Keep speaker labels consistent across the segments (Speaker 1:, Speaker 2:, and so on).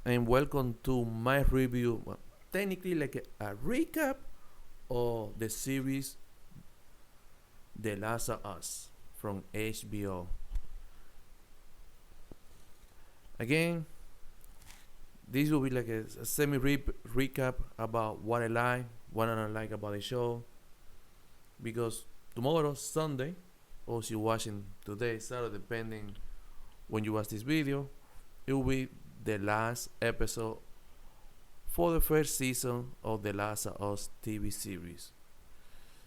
Speaker 1: and welcome to my review. Well, technically, like a recap of the series The Last of Us from HBO. Again, this will be like a semi recap about what I like, what I don't like about the show. Because tomorrow, Sunday, or if you're watching today, Saturday, depending when you watch this video, it will be the last episode for the first season of The Last of Us TV series.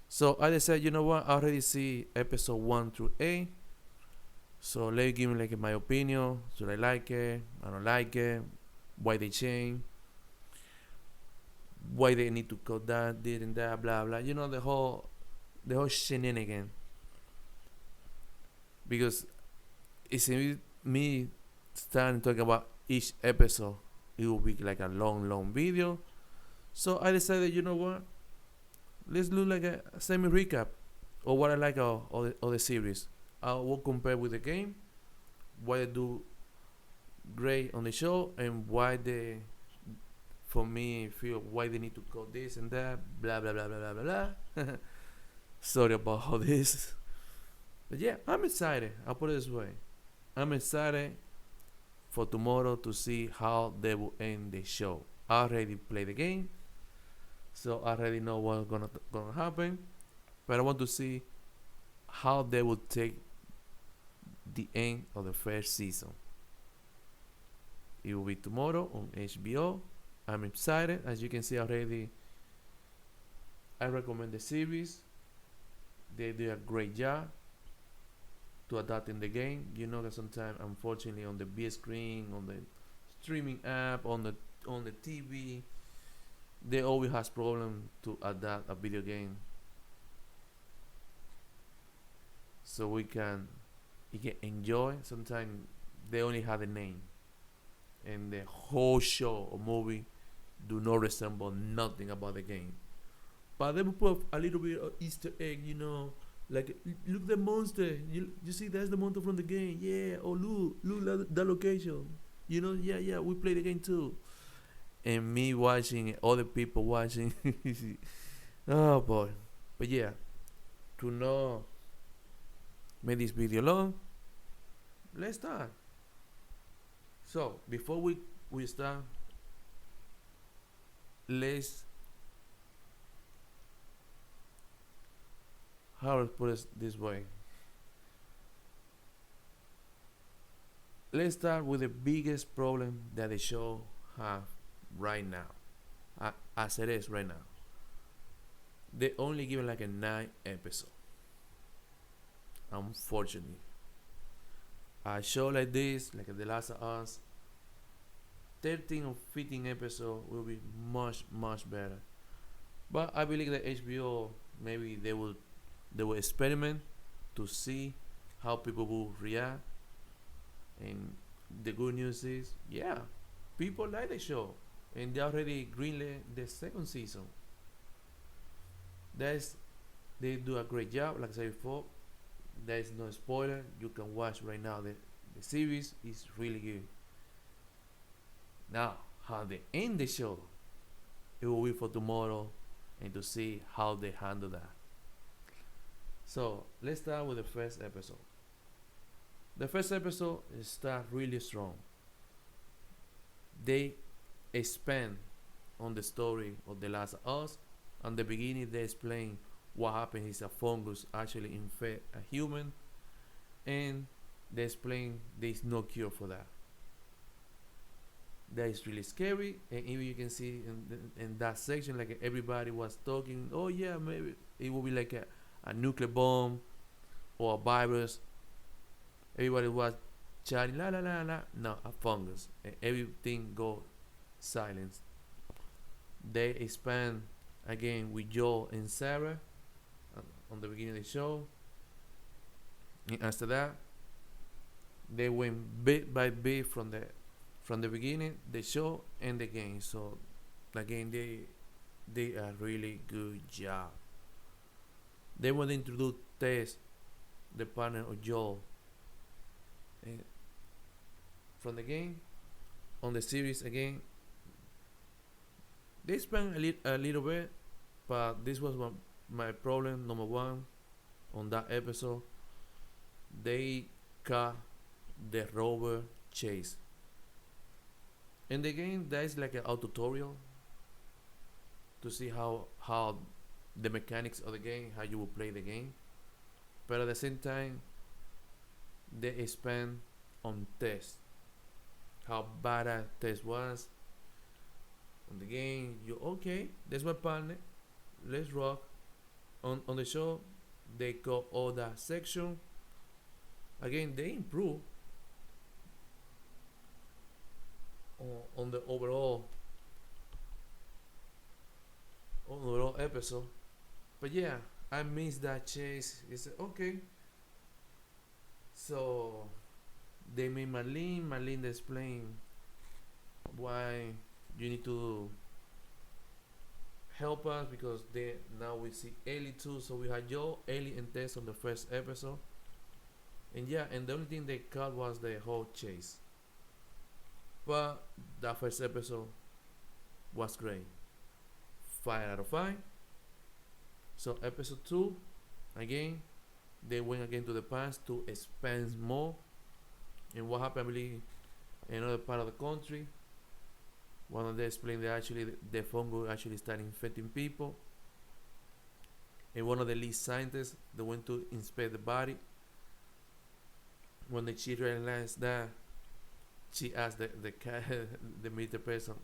Speaker 1: So I decided, you know what, I already see episode 1 through 8. So let me give me like my opinion. Should I like it? I don't like it. Why they change? Why they need to cut that, did and that, blah blah. You know the whole shenanigan. Because it's me starting talking about each episode. It will be like a long video. So I decided, you know what? Let's do like a semi recap of what I like of the series. I will compare with the game, why they do great on the show, and why they, for me, feel why they need to cut this and that, blah blah blah blah blah blah. Blah. Sorry about all this, but yeah, I'm excited. I'll put it this way: I'm excited for tomorrow to see how they will end the show. I already played the game, so I already know what's gonna happen. But I want to see how they will take the end of the first season. It will be tomorrow on HBO. I'm excited. As you can see already, I recommend the series. They do a great job to adapting the game. You know that sometimes, unfortunately, on the big screen, on the streaming app, on the TV, they always has problem to adapt a video game, so you can enjoy. Sometimes they only have a name, and the whole show or movie do not resemble nothing about the game. But they will put a little bit of Easter egg, like look the monster. You see that's the monster from the game. Yeah. Oh look that location. Yeah. We play the game too. And me watching, other people watching. Oh boy. But yeah, to not make this video long, let's start. So before we start, let's how to put it this way. Let's start with the biggest problem that the show have right now, as it is right now. They only give like a 9 episode. Unfortunately, a show like this, like The Last of Us, 13 or 15 episode will be much better. But I believe that HBO, maybe they will experiment to see how people will react. And the good news is, yeah, people like the show, and they already greenlit the second season. That's They do a great job. Like I said before, there is no spoiler. You can watch right now. The series is really good. Now, how they end the show, it will be for tomorrow, and to see how they handle that. So let's start with the first episode. The first episode start really strong. They expand on the story of The Last of Us. On the beginning, they explain what happened is a fungus actually infect a human, and they explain there is no cure for that. That is really scary, and even you can see in that section, like everybody was talking. Oh yeah, maybe it will be like a nuclear bomb or a virus. Everybody was chatting la la la la. No, a fungus, and everything go silence. They expand again with Joel and Sarah on the beginning of the show. And after that, they went bit by bit from the beginning, the show and the game. So again, they are really good job. They want to introduce Tess, the partner of Joel, and from the game. on the series again, they spent a little bit, but this was my problem number one on that episode. They cut the rover chase. In the game, there is like a tutorial to see how the mechanics of the game, how you will play the game. But at the same time, they spend on test, how bad that test was on the game. You okay? That's my partner. Let's rock. On the show, they got all that section. Again, they improve on the overall episode. But yeah, I missed that chase. It's okay. So they made Marlene explain why you need to help us because they now we see Ellie too. So we had Joe, Ellie, and Tess on the first episode. And yeah, and the only thing they cut was the whole chase. But that first episode was great. 5 out of 5. So episode 2, again, they went again to the past to expand more. And what happened, I believe, in another part of the country. One of them explained that actually the fungus actually started infecting people. And one of the lead scientists that went to inspect the body. When she realized that, she asked the the military person,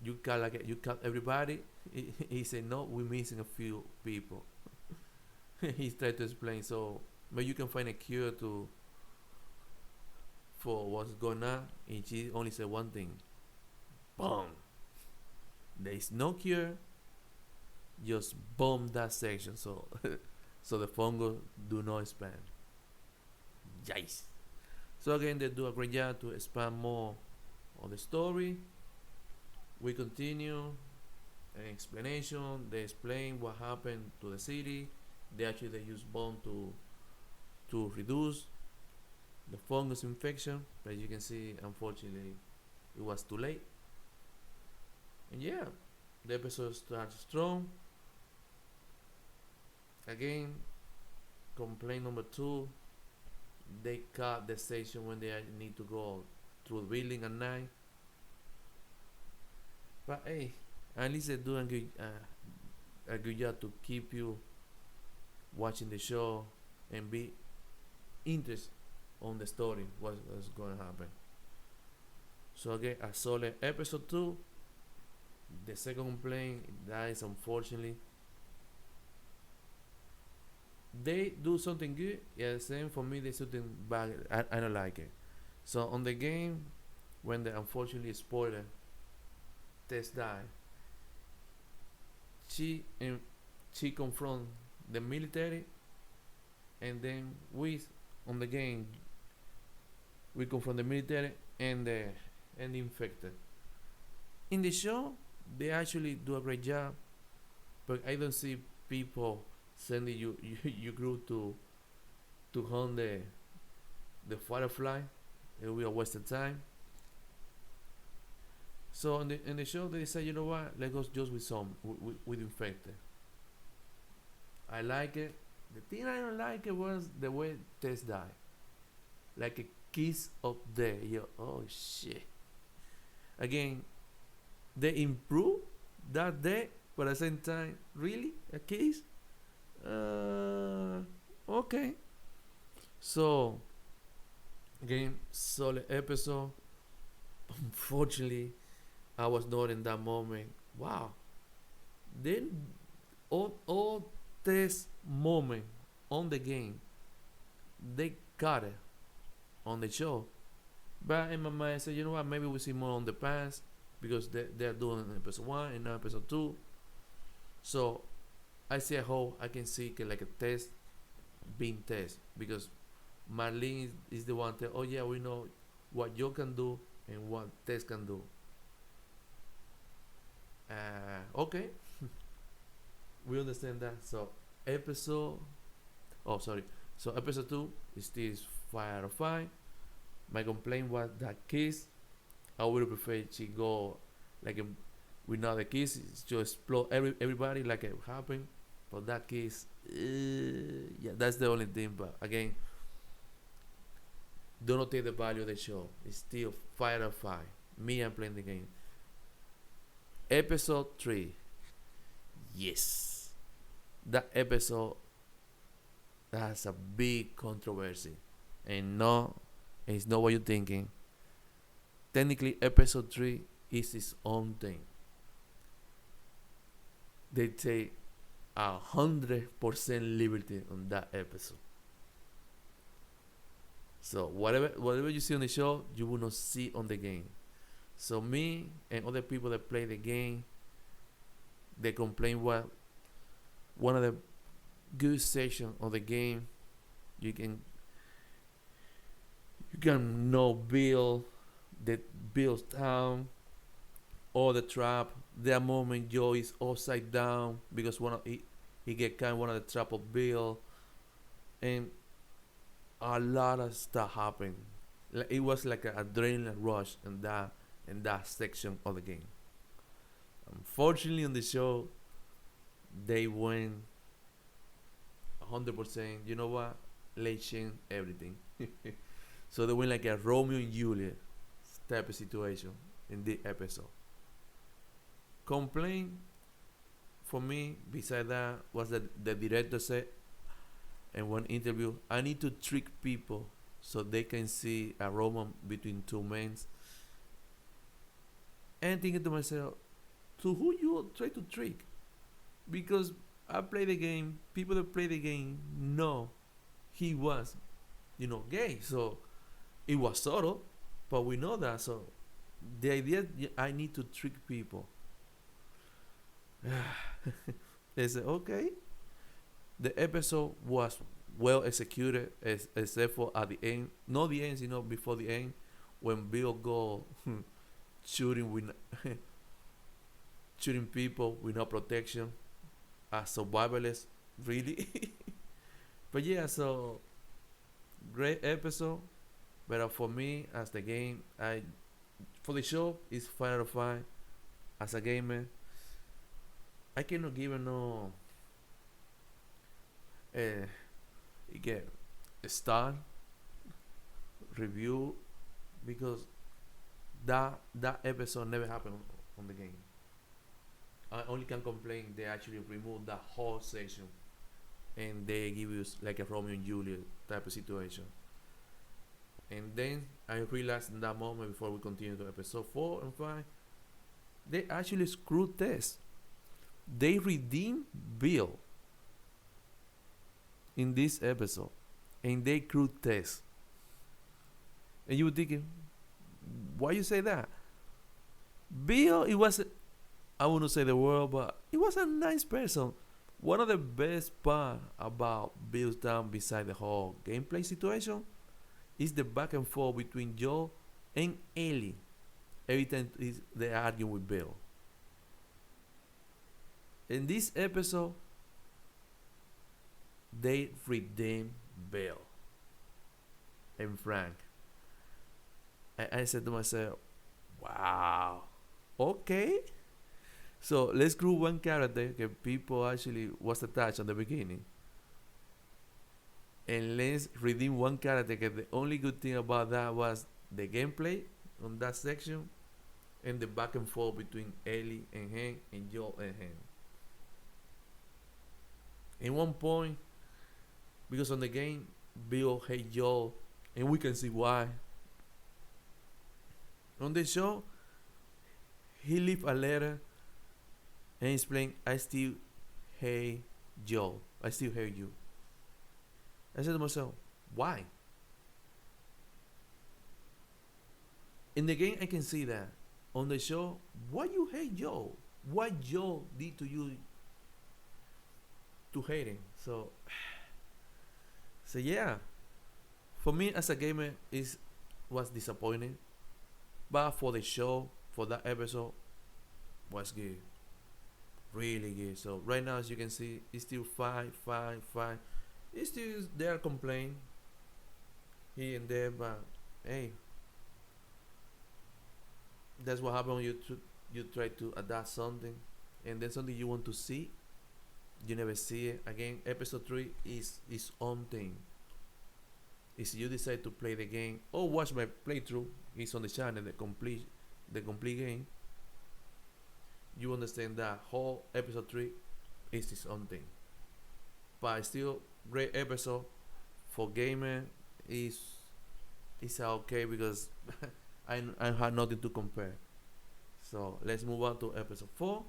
Speaker 1: "You cut everybody?" He said, "No, we're missing a few people." He tried to explain, so maybe you can find a cure for what's going on. And she only said one thing: "Boom! There is no cure. Just bomb that section so so the fungus do not expand." Yes. So again, they do a great job to expand more on the story. We continue an explanation. They explain what happened to the city. They use bomb to reduce the fungus infection. But as you can see, unfortunately, it was too late. And yeah, the episode starts strong. Again, complaint number 2. They cut the station when they need to go through the building at night. But hey, at least they're doing a good job to keep you watching the show and be interested on the story, what's going to happen. So again, a solid episode 2. The second complaint, that is unfortunately, they do something good, yeah, the same for me, they something bad. I don't like it. So on the game, when the unfortunately spoiler Tess died, she confront the military, and then we on the game we confront the military and the infected. In the show, they actually do a great job, but I don't see people sending you group to hunt the firefly. It will be a waste of time. So in the show, they say, you know what? Let's go just with infected. I like it. The thing I don't like it was the way Tess died, like a kiss of death. Oh shit. Again, they improve that day, but at the same time, really a kiss? Okay. So again, solid episode. Unfortunately, I was not in that moment. Wow. Then all this moment on the game, they cut it on the show. But in my mind, I said, you know what? Maybe we see more on the past because they're doing episode 1 and now episode 2. So I see a whole. I can see like a test being test because Marlene is the one that, oh yeah, we know what you can do and what Tess can do. Okay. We understand that. So episode so episode 2 is this 5 out of 5. My complaint was that kiss. I would prefer she go like with not the kiss to explode everybody like it happened. But that case, yeah, that's the only thing. But again, do not take the value of the show. It's still 5 out of 5. Me, I'm playing the game. Episode 3. Yes. That episode has a big controversy. And no, it's not what you're thinking. Technically, episode 3 is its own thing. They take 100% liberty on that episode. So whatever you see on the show, you will not see on the game. So me and other people that play the game, they complain what one of the good sections of the game you can know build town or the trap. That moment Joe is upside down because he get kind of one of the trap of Bill, and a lot of stuff happened. It was like an adrenaline rush in that section of the game. Unfortunately, on the show, they went 100%. You know what? Let's change everything. So they went like a Romeo and Juliet type of situation in this episode. Complaint for me, beside that, was that the director said in one interview, I need to trick people so they can see a romance between two men. And thinking to myself, to who you try to trick? Because I play the game, people that play the game know he was, gay. So it was subtle, but we know that. So the idea I need to trick people. They said, okay. The episode was well executed, except for at the end. Not the end, before the end, when Bill go shooting with shooting people with no protection, as survivalists, really. But yeah, so great episode. But for me, as the game, for the show, it's 5 out of 5. As a gamer, I cannot give no get a star review because that episode never happened on the game. I only can complain they actually removed that whole section and they give you like a Romeo and Juliet type of situation. And then I realized in that moment, before we continue to episode 4 and 5, they actually screwed Tess. They redeemed Bill in this episode, and they screwed Tess. And you were thinking, why you say that? Bill, it was, I wouldn't say the word, but it was a nice person. One of the best part about Bill's down beside the whole gameplay situation is the back and forth between Joe and Ellie. Every time they argue with Bill. In this episode, they redeem Bill and Frank. I said to myself, wow, okay. So let's group one character that people actually was attached at the beginning. And let's redeem one character that the only good thing about that was the gameplay on that section and the back and forth between Ellie and Hank and Joel and Hank. In one point, because on the game, Bill hates Joel, and we can see why. On the show, he leave a letter and explain, I still hate Joel. I still hate you. I said to myself, why? In the game, I can see that. On the show, why you hate Joel? What Joel did to you to hate him? So yeah. For me as a gamer, was disappointing. But for the show, for that episode, was good. Really good. So right now, as you can see, it's still 5. It's still there complain here and there, but hey, that's what happens when you try to adapt something, and then something you want to see, you never see it again. Episode 3 is its own thing. If you decide to play the game or watch my playthrough, it's on the channel, the complete game. You understand that whole episode 3 is its own thing. But still, great episode for gamer is okay because I had nothing to compare. So let's move on to episode 4.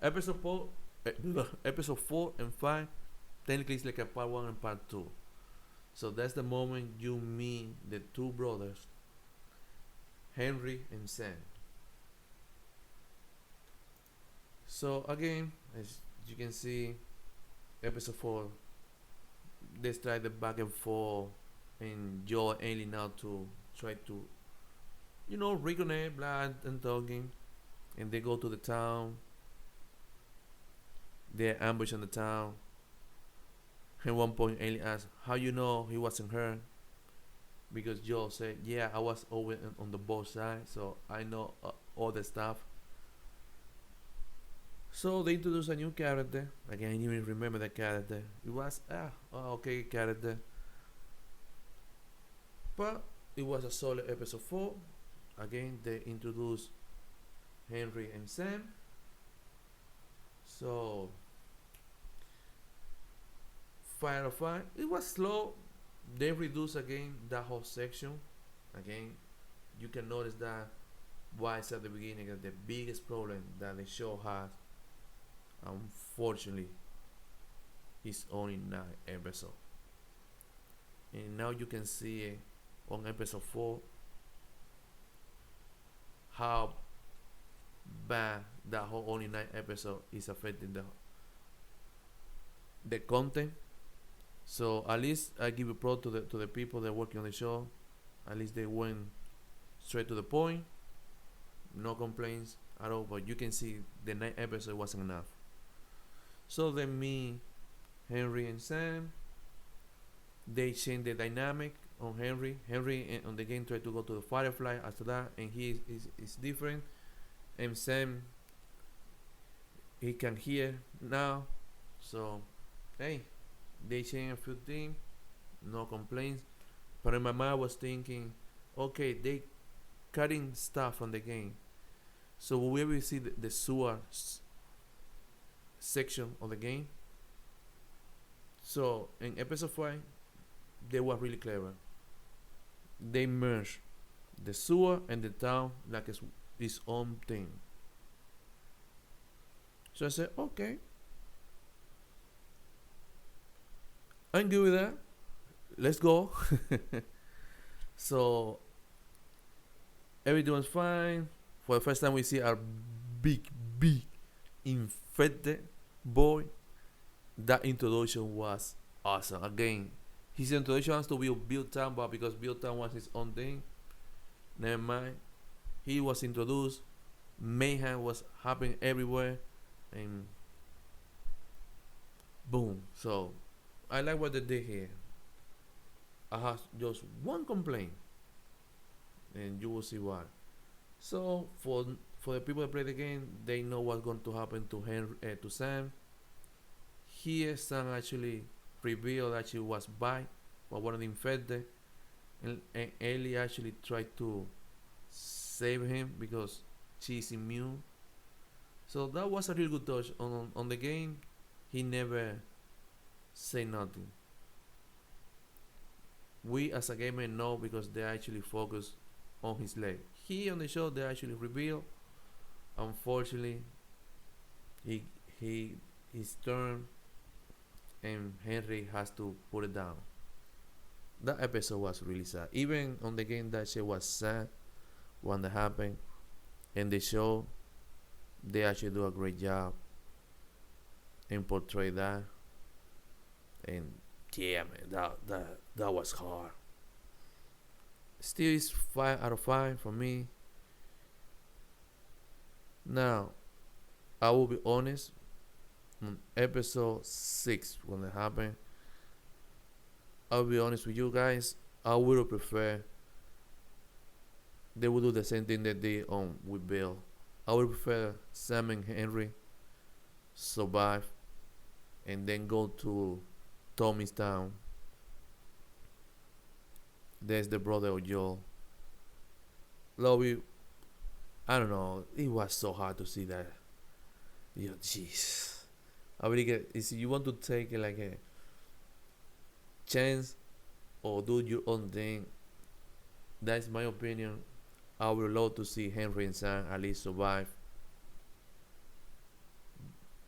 Speaker 1: Episode 4, episode 4 and 5 technically it's like a part 1 and part 2. So that's the moment you meet the two brothers, Henry and Sam. So again, as you can see, episode 4, they try the back and forth, and Joe and Ellie now to try to, reconnect, blah, and talking, and they go to the town. They're ambushed in the town. At one point, Ellie asks, "How you know he wasn't her?" Because Joe said, "Yeah, I was always on the both sides, so I know all the stuff." So they introduce a new character. Again, I didn't even remember that character. It was okay character, but it was a solid episode 4. Again, they introduced Henry and Sam. So 5 out of 5. It was slow. They reduced again that whole section. Again, you can notice that why I said at the beginning that the biggest problem that the show has, unfortunately, is only 9 episodes. And now you can see it on episode 4 how bad that whole only 9 episode is affecting the content. So at least I give a pro to the people that are working on the show. At least they went straight to the point. No complaints at all. But you can see the 9 episode wasn't enough. So then me, Henry and Sam, they changed the dynamic on Henry. Henry on the game tried to go to the Firefly after that, and he is different. And Sam, he can hear now. So hey, they changed a few things, no complaints. But in my mind I was thinking, okay, they cutting stuff from the game. So will we ever see the sewer section of the game? So in episode 5, they were really clever. They merged the sewer and the town like it's its own thing. So I said, okay, I'm good with that. Let's go. So everything was fine. For the first time, we see our big infected boy. That introduction was awesome. Again, his introduction has to be Build Town, but because Build Town was his own thing, never mind. He was introduced. Mayhem was happening everywhere, and boom. So I like what they did here. I have just one complaint, and you will see why. So for the people that play the game, they know what's going to happen to Sam. Here, Sam actually revealed that she was bite by one of the infected, and Ellie actually tried to save him because she's immune. So that was a really good touch on the game. He never say nothing. We as a gamer know because they actually focus on his leg. He on the show they actually reveal. Unfortunately, his turn, and Henry has to put it down. That episode was really sad. Even on the game, that shit was sad when that happened. In the show, they actually do a great job and portray that. And yeah, man, that was hard. Still is 5 out of 5 for me. Now, I will be honest. On episode 6, when it happened, I'll be honest with you guys. I would have preferred they will do the same thing that they with Bill. I would prefer Sam and Henry survive and then go to Tommy's town. There's the brother of Joel. Lobby, I don't know. It was so hard to see that. Yo, jeez. I really get. Is you want to take like a chance or do your own thing? That's my opinion. I would love to see Henry and Sam at least survive.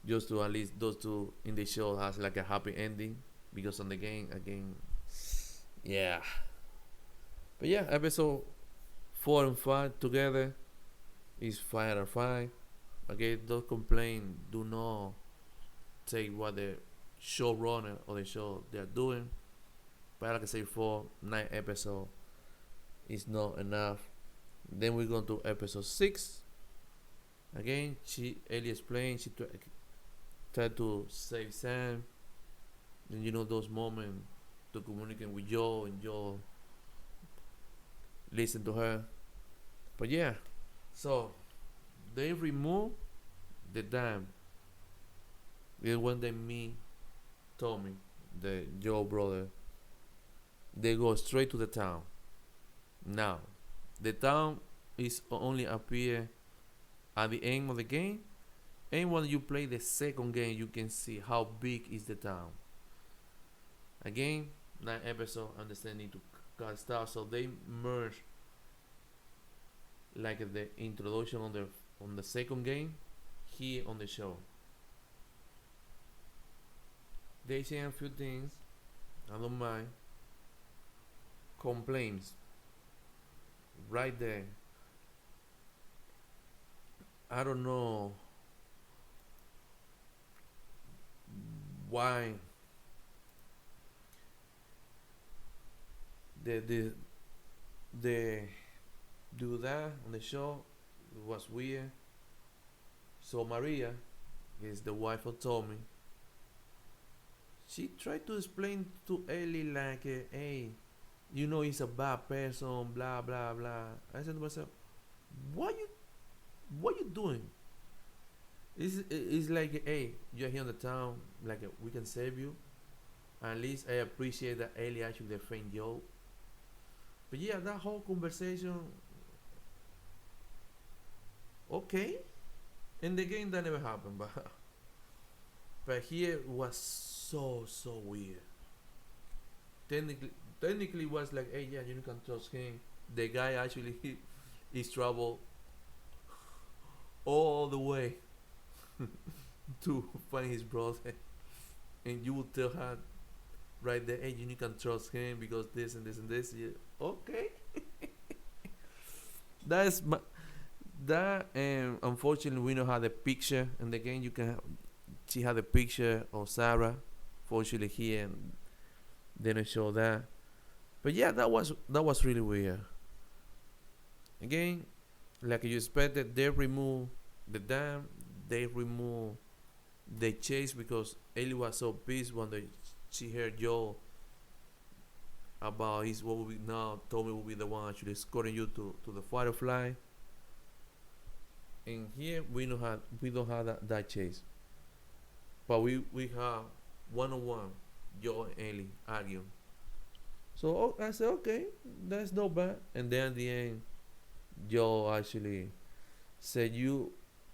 Speaker 1: Just to at least those two in the show has like a happy ending. Because on the game, again, yeah. But yeah, episode 4 and 5 together is 5 out of 5. Okay, don't complain. Do not take what the showrunner or the show they're doing. But like I said before, 9 episodes is not enough. Then we go to episode 6. Again, Ellie explained she tried to save Sam. And you know those moments to communicate with Joe and Joe listen to her. But yeah, so they remove the dam. It's when they meet Tommy, the Joe brother. They go straight to the town. Now, the town is only appear at the end of the game, and when you play the second game, you can see how big is the town. Again, 9 episodes, understanding to cut stuff, so they merge like the introduction on the second game here on the show. They say a few things, I don't mind. Complaints right there. I don't know why they do that on the show. It was weird. So Maria is the wife of Tommy. She tried to explain to Ellie like, hey, you know he's a bad person, blah blah blah. I said to myself, what you doing? It's like, hey, you're here in the town, like we can save you. At least I appreciate that Ellie actually defend Joe. But yeah, that whole conversation, okay. In the game that never happened, but here it was so weird. Technically it was like, hey, yeah, you can trust him. The guy actually is trouble all the way to find his brother, and you will tell her right there, hey, you can trust him because this and this and this. Yeah, okay. That's my that, and unfortunately we don't have the picture in the game. You can she had a picture of Sarah. Fortunately here, and they don't show that. But yeah, that was really weird. Again, like you expected, they remove the dam. They remove the chase because Ellie was so pissed when she heard Joe about his what will be now. Tommy will be the one actually escorting you to the Firefly. And here we don't have that chase, but we have 1-on-1 Joe and Ellie argue. So I said, okay, that's not bad. And then at the end, Joe actually said,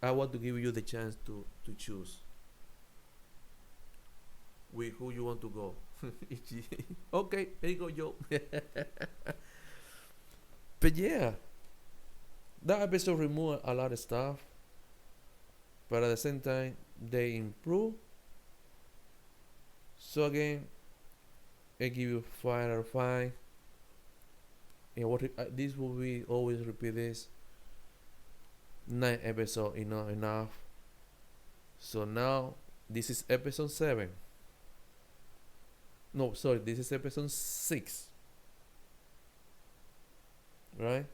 Speaker 1: I want to give you the chance to choose with who you want to go. Okay, here you go, Joe. But yeah, that episode removed a lot of stuff, but at the same time they improve. So again, I give you 5 out of 5. And what this will be always repeat this. 9 episodes is not enough. So now this is episode 7. No, sorry, this is episode 6. Right?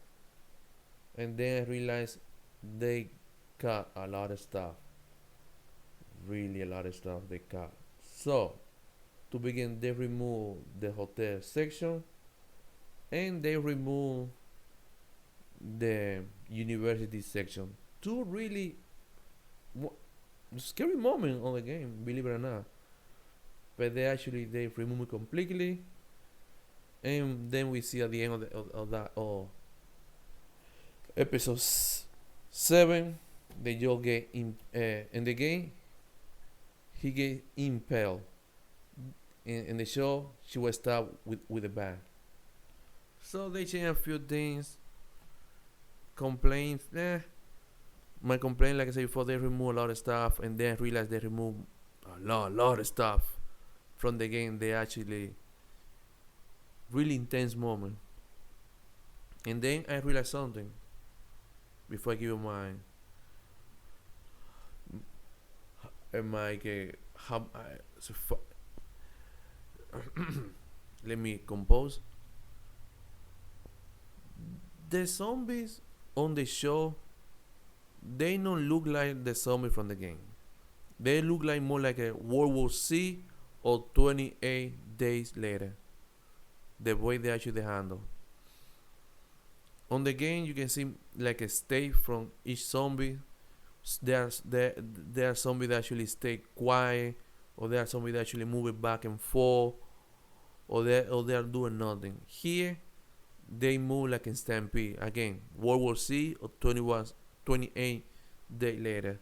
Speaker 1: And then I realized they cut a lot of stuff. Really a lot of stuff they cut. So to begin, they remove the hotel section, and they remove the university section. Two really scary moments on the game, believe it or not. But they remove it completely, and then we see at the end of that episode 7, the Joe get in the game. He get impaled. In the show, she was stabbed with a bat. So they change a few things. Complaints, my complaint, like I said before, they remove a lot of stuff, and then realize they remove lot of stuff from the game. They actually really intense moment. And then I realized something. Before I give you my let me compose. The zombies on the show, they don't look like the zombie from the game. They look like more like a World War C or 28 days later. The way they actually handle. On the game, you can see like a state from each zombie. There are zombies that actually stay quiet, or there are zombies that actually move it back and forth, or they are doing nothing. Here, they move like in stampede. Again, World War C or 28 days later.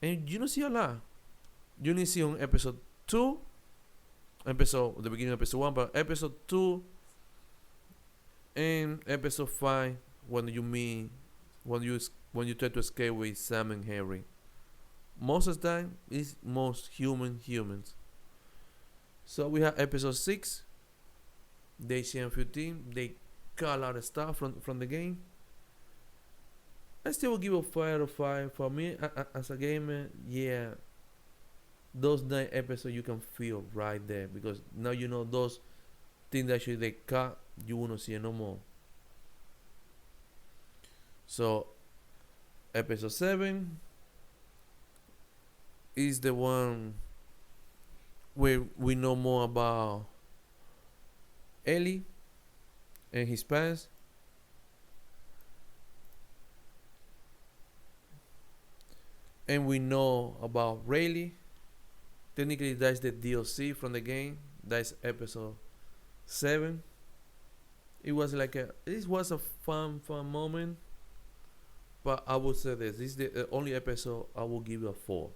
Speaker 1: And you don't see a lot. You only see on episode 2, the beginning of episode 1, but episode 2 and episode 5 when you try to escape with Sam and Harry. Most of the time, it's most humans. So we have episode 6. They see a few teams. They cut a lot of stuff from the game. I still will give a 5 out of 5. For me, as a gamer, yeah, those 9 episodes you can feel right there, because now you know those things that actually they cut, you won't see it no more. So episode 7 is the one where we know more about Ellie and his past. And we know about Rayleigh. Technically, that's the DLC from the game. That's episode 7. It was a fun moment. But I would say this is the only episode I will give you a 4.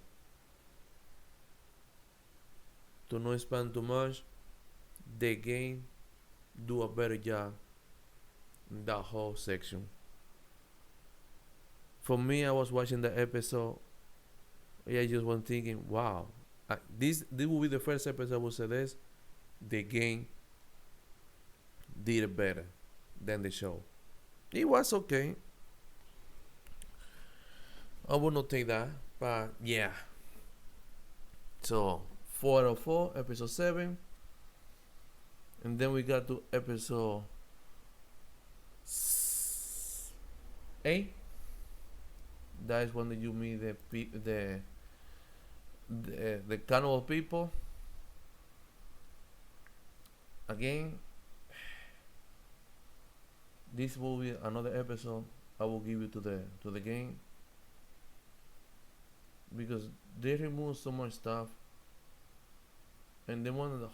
Speaker 1: To not expand too much, the game do a better job in that whole section. For me, I was watching the episode. I just was thinking, wow, this will be the first episode I will say this. The game did it better than the show. It was okay. I will not take that, but yeah. So 4 out of 4, episode 7, and then we got to episode 8. That is when you meet the cannibal people. Again, this will be another episode I will give you to the game, because they remove so much stuff. And then one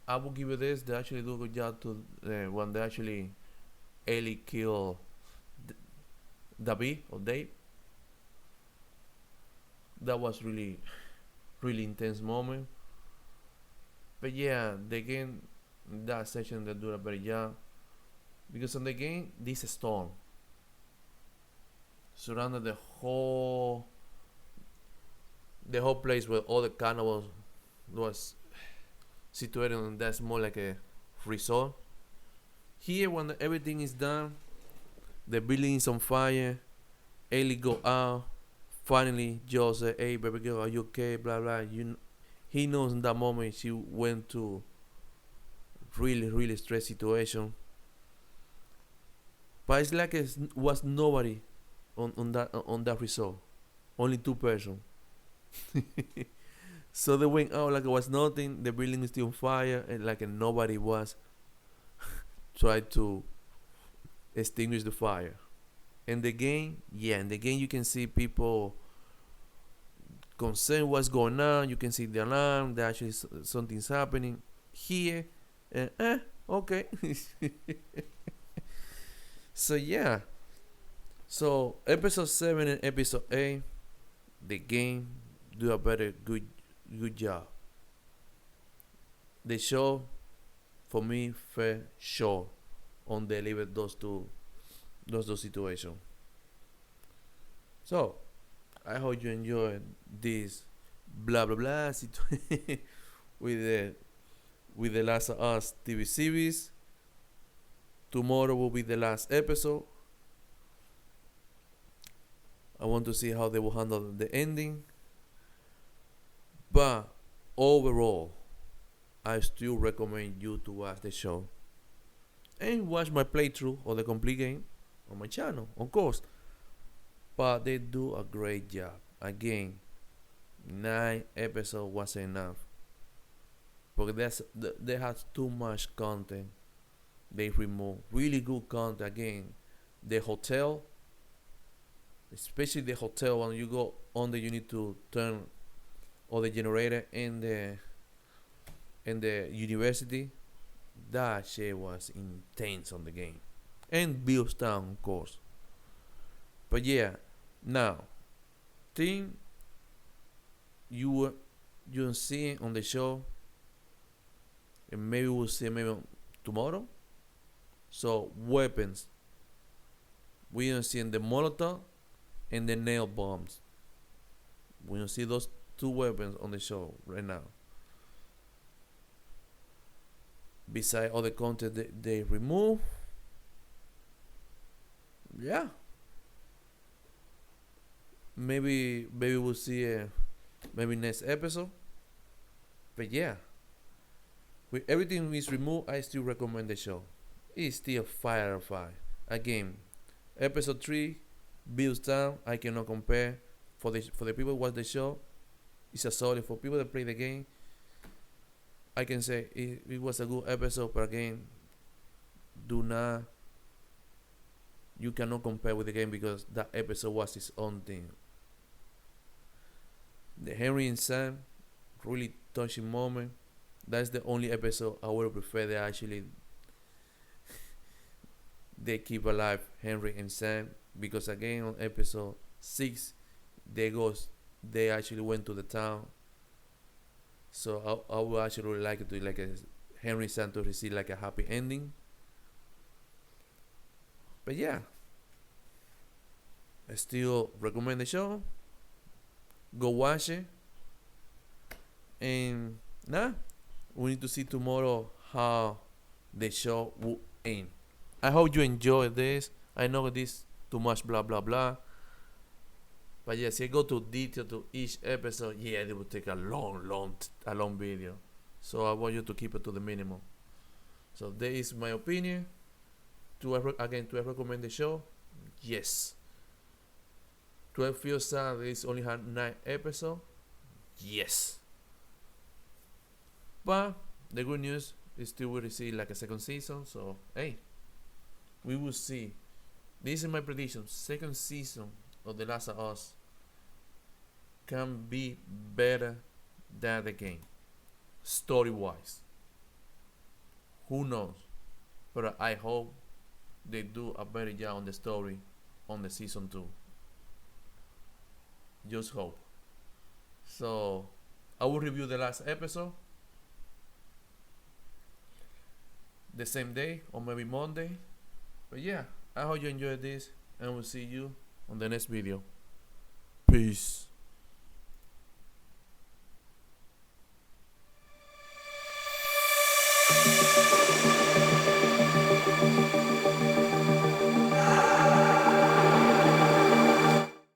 Speaker 1: I will give you this. They actually do a good job to when they actually Ellie kill David or Dave. That was really intense moment. But yeah, the game, that section, they do a better job, because in the game this storm surrounded the whole place where all the cannibals was situated, and that's more like a resort. Here, when everything is done, the building is on fire, Ellie go out. Finally, Joe said, "Hey, baby girl, are you okay?" Blah blah. He knows in that moment she went to really stress situation. But it's like it was nobody on that resort, only 2 persons. So they went out like it was nothing. The building is still on fire, and like nobody was tried to extinguish the fire. In the game, yeah, in the game you can see people concerned what's going on. You can see the alarm that actually something's happening. Here, okay. So yeah, so episode 7 and episode 8, the game do a better good job. The show, for me, fell short on deliver those two situations. So I hope you enjoyed this blah blah blah with the Last of Us TV series. Tomorrow will be the last episode. I want to see how they will handle the ending. But overall, I still recommend you to watch the show and watch my playthrough of the complete game on my channel, of course. But they do a great job. Again, 9 episodes wasn't enough because they have too much content. They remove really good content. Again, the hotel, especially the hotel, when you go on there, you need to turn on the generator in the university. That shit was intense on the game, and Bill's Town, of course. But yeah, now thing you see on the show, and maybe we'll see maybe tomorrow. So weapons, we don't see the Molotov and the nail bombs. We don't see those two weapons on the show right now. Besides all the content they remove, yeah, maybe we'll see maybe next episode. But yeah, with everything is removed, I still recommend the show. It's still fire. Again, episode 3, Bill's Town, I cannot compare. For the people who watch the show, it's a solid. For people that play the game, I can say it was a good episode. But again, you cannot compare with the game because that episode was its own thing. The Henry and Sam, really touching moment. That's the only episode I would prefer that actually they keep alive Henry and Sam, because again on episode 6 they actually went to the town. So I would actually really like it to like a Henry and Sam to receive like a happy ending. But yeah, I still recommend the show. Go watch it. And we need to see tomorrow how the show will end. I hope you enjoyed this. I know this too much blah blah blah. But yes, I go to detail to each episode. Yeah, it will take a long video. So I want you to keep it to the minimum. So that is my opinion. Do I recommend the show? Yes. 12 feels sad. It's only had 9 episodes. Yes. But the good news is still we receive like a second season. So hey, we will see. This is my prediction. Second season of The Last of Us can be better than the game, story wise. Who knows? But I hope they do a better job on the story on the season 2. Just hope. So I will review the last episode the same day or maybe Monday. But yeah, I hope you enjoyed this, and we'll see you on the next video. Peace.